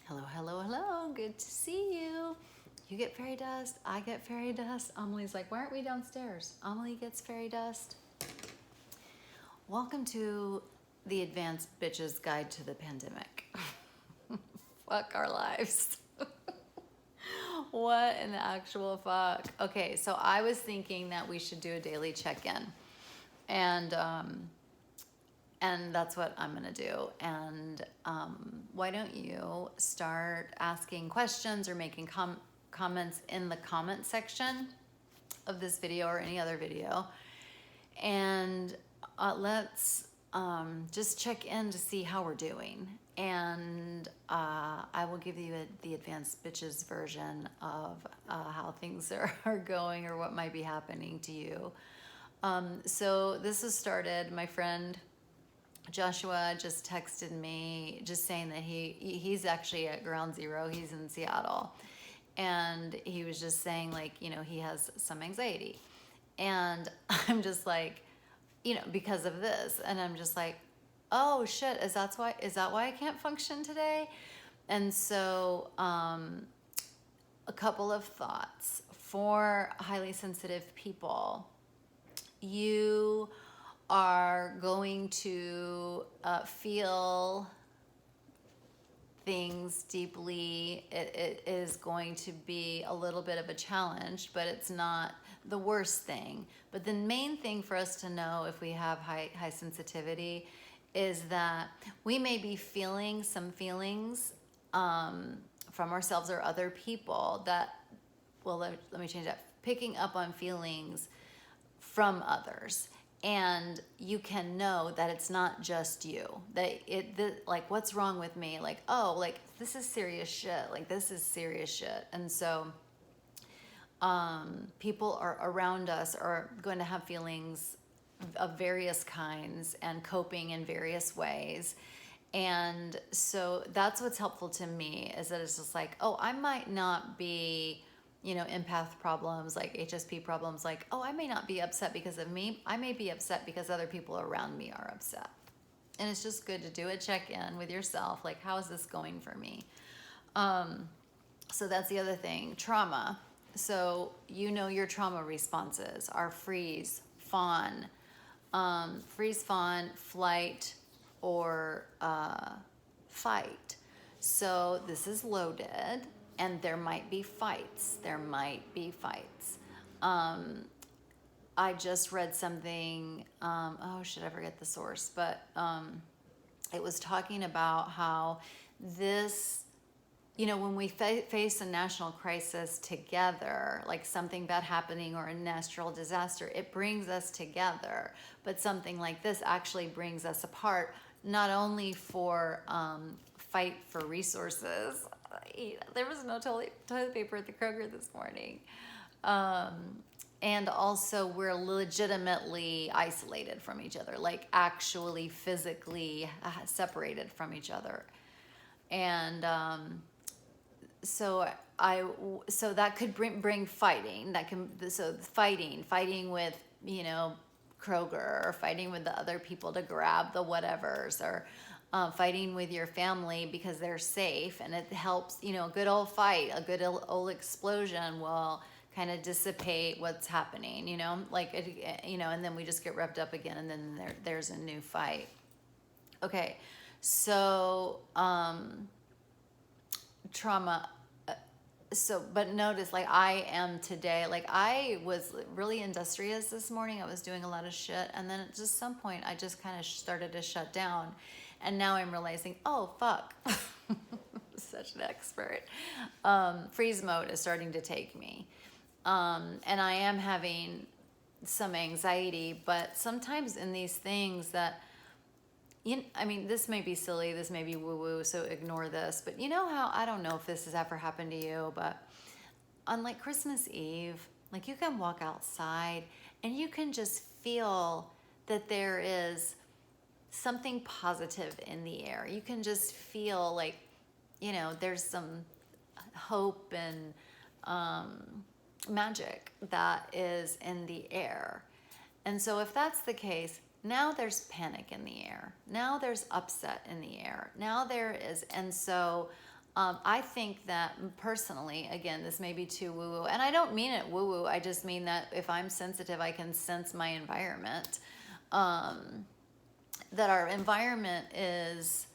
Hello, hello, hello. Good to see you. You get fairy dust. I get fairy dust. Amelie's like, why aren't we downstairs? Amelie gets fairy dust. Welcome to the Advanced Bitches Guide to the Pandemic. Fuck our lives. What in the actual fuck? Okay, so I was thinking that we should do a daily check-in. And that's what I'm gonna do. And why don't you start asking questions or making comments in the comment section of this video or any other video. And let's just check in to see how we're doing. And I will give you the advanced bitches version of how things are going or what might be happening to you. So this has started, my friend Joshua just texted me just saying that he's actually at ground zero. He's in Seattle. And he was just saying, like, you know, he has some anxiety. And I'm just like, you know, because of this. And I'm just like, oh shit, is that why I can't function today? And so a couple of thoughts for highly sensitive people. You are going to feel things deeply. It is going to be a little bit of a challenge, but it's not the worst thing. But the main thing for us to know if we have high sensitivity is that we may be feeling some feelings from ourselves or other people that, well, let me change that. Picking up on feelings from others. And you can know that it's not just you, like, what's wrong with me? Like, oh, like, this is serious shit. Like, this is serious shit. And so people are around us are going to have feelings of various kinds and coping in various ways. And so that's what's helpful to me, is that it's just like, oh, I might not be, you know, empath problems, like HSP problems, like, oh, I may not be upset because of me. I may be upset because other people around me are upset. And it's just good to do a check-in with yourself, like, how is this going for me? So that's the other thing, trauma. So you know your trauma responses are freeze, fawn, flight, or fight. So this is loaded. And there might be fights. I just read something, oh shit, I forget the source, but it was talking about how this, you know, when we face a national crisis together, like something bad happening or a natural disaster, it brings us together. But something like this actually brings us apart, not only for fight for resources. There was no toilet paper at the Kroger this morning. And also we're legitimately isolated from each other, like actually physically separated from each other. And so that could bring fighting. Fighting with, you know, Kroger, or fighting with the other people to grab the whatevers, or fighting with your family because they're safe, and it helps, you know, a good old fight, a good old explosion will kind of dissipate what's happening, you know, like, you know, and then we just get revved up again, and then there's a new fight. Okay, so trauma. So, but notice, like, I am today, like, I was really industrious this morning. I was doing a lot of shit. And then at just some point, I just kind of started to shut down. And now I'm realizing, oh, fuck. Such an expert. Freeze mode is starting to take me. And I am having some anxiety, but sometimes in these things that, I mean, this may be silly, this may be woo-woo, so ignore this. But you know how, I don't know if this has ever happened to you, but on like Christmas Eve, like, you can walk outside and you can just feel that there is something positive in the air. You can just feel like, you know, there's some hope and magic that is in the air. And so if that's the case, now there's panic in the air. Now there's upset in the air. Now there is, and so I think that personally, again, this may be too woo-woo, and I don't mean it woo-woo. I just mean that if I'm sensitive, I can sense my environment. That our environment is,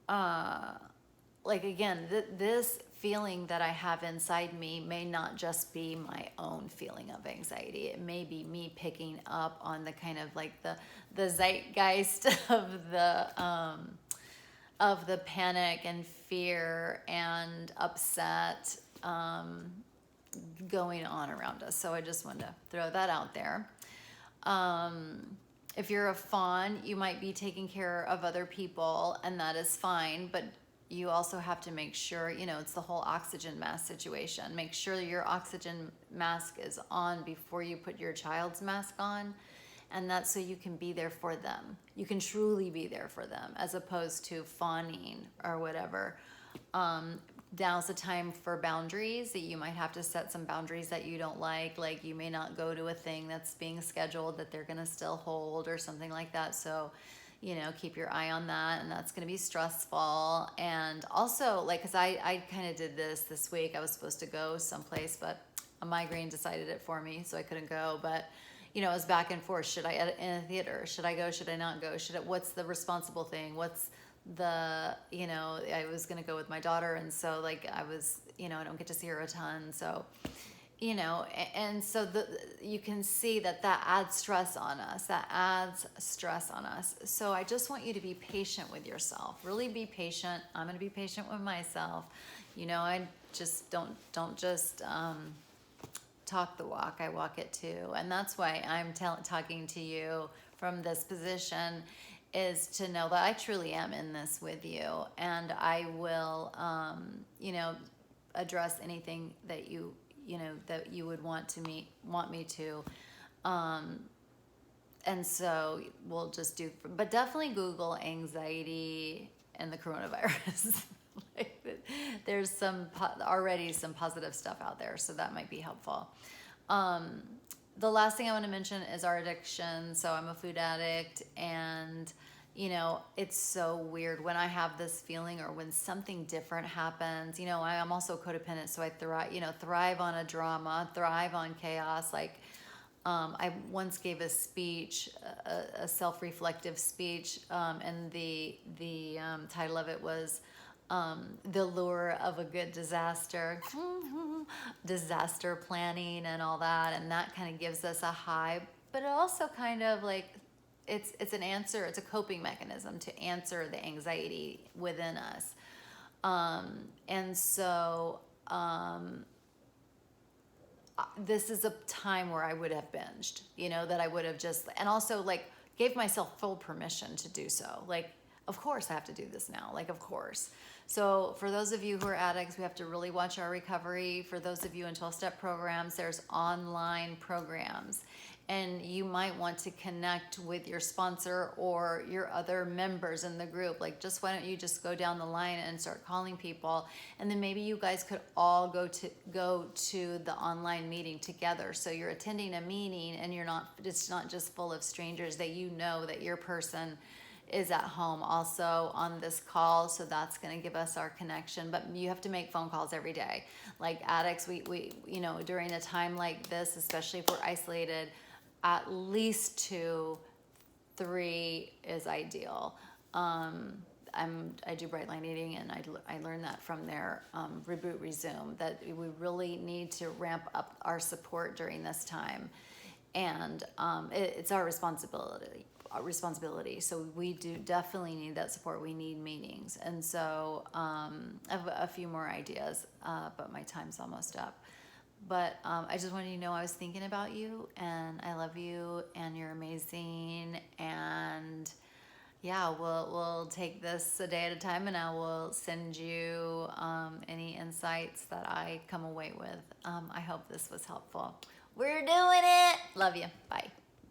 like, again, this feeling that I have inside me may not just be my own feeling of anxiety. It may be me picking up on the kind of like the zeitgeist of the panic and fear and upset going on around us. So I just wanted to throw that out there. If you're a fawn, you might be taking care of other people, and that is fine, but you also have to make sure, it's the whole oxygen mask situation. Make sure your oxygen mask is on before you put your child's mask on. And that's so you can be there for them. You can truly be there for them as opposed to fawning or whatever. Now's the time for boundaries. That you might have to set some boundaries that you don't like you may not go to a thing that's being scheduled that they're gonna still hold or something like that. So, keep your eye on that, and that's gonna be stressful. And also, because I kind of did this week. I was supposed to go someplace, but a migraine decided it for me, so I couldn't go. But it was back and forth. Should I edit in a theater? Should I go? Should I not go? What's the responsible thing? What's the, I was going to go with my daughter. And so I was, I don't get to see her a ton. So, and so you can see that adds stress on us. So I just want you to be patient with yourself. Really be patient. I'm going to be patient with myself. I just don't just, talk the walk, I walk it too. And that's why I'm talking to you from this position, is to know that I truly am in this with you, and I will, address anything that you would want me to. And so we'll just do, but definitely Google anxiety and the coronavirus. There's already some positive stuff out there, so that might be helpful. The last thing I want to mention is our addiction. So I'm a food addict, and it's so weird when I have this feeling or when something different happens. I'm also codependent, so I thrive on a drama, thrive on chaos. I once gave a speech, a self-reflective speech, and the title of it was The Lure of a Good Disaster, disaster planning and all that. And that kind of gives us a high, but it also kind of it's an answer, it's a coping mechanism to answer the anxiety within us. And so this is a time where I would have binged, that I would have just, and also gave myself full permission to do so. Of course I have to do this now, of course. So for those of you who are addicts, we have to really watch our recovery. For those of you in 12-step programs, there's online programs. And you might want to connect with your sponsor or your other members in the group. Just why don't you just go down the line and start calling people, and then maybe you guys could all go to the online meeting together. So you're attending a meeting, and it's not just full of strangers, that that your person is at home also on this call. So that's going to give us our connection. But you have to make phone calls every day. Addicts, we during a time like this, especially if we're isolated, at least 2, 3 is ideal. I do bright line eating, and I learned that from their Reboot Resume, that we really need to ramp up our support during this time. And it's our responsibility. So we do definitely need that support. We need meetings. And so I have a few more ideas, but my time's almost up. But I just wanted you to know I was thinking about you, and I love you, and you're amazing. And yeah, we'll take this a day at a time, and I will send you any insights that I come away with. I hope this was helpful. We're doing it. Love you. Bye.